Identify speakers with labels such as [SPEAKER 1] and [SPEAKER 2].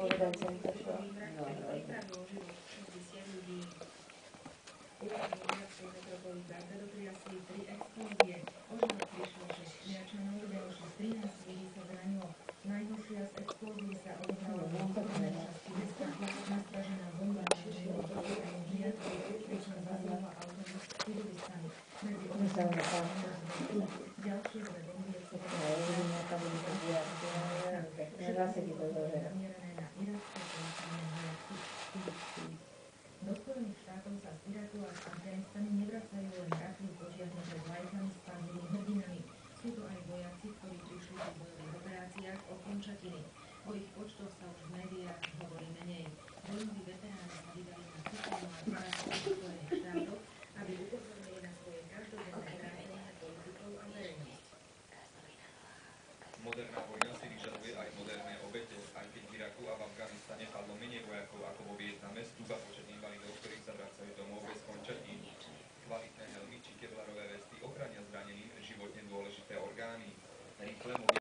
[SPEAKER 1] povedať zajtra, čo?
[SPEAKER 2] Najhoršia z explózií sa odohrala v východnej časti mesta. Nastražená bomba pričom zazvela autobus s civilistami. Medzi obyvateľmi ďalšie dve bomby explózia namierené na iracké policajné vojaky. Do Spojených štátov sa z Iraku a z Afganistanu nevracajú len rakvy počiahnuté vlajkami s padlými hrdinami. Sú to aj vojaci, ktorí prišli po bojových operáciách o končatiny. O ich počtoch sa už v médiách hovorí menej. Vojoví veteráni sa vydali na sociálnu prácu v Spojených štátoch, aby upozornili na svoje každodenné trápenie politikov a verejnosť.
[SPEAKER 3] Moderná vojna si vyžaduje aj moderné obete. Aj keď v Iraku a v Afganistane padlo menej vojakov ako vo Vietname, stúpa počet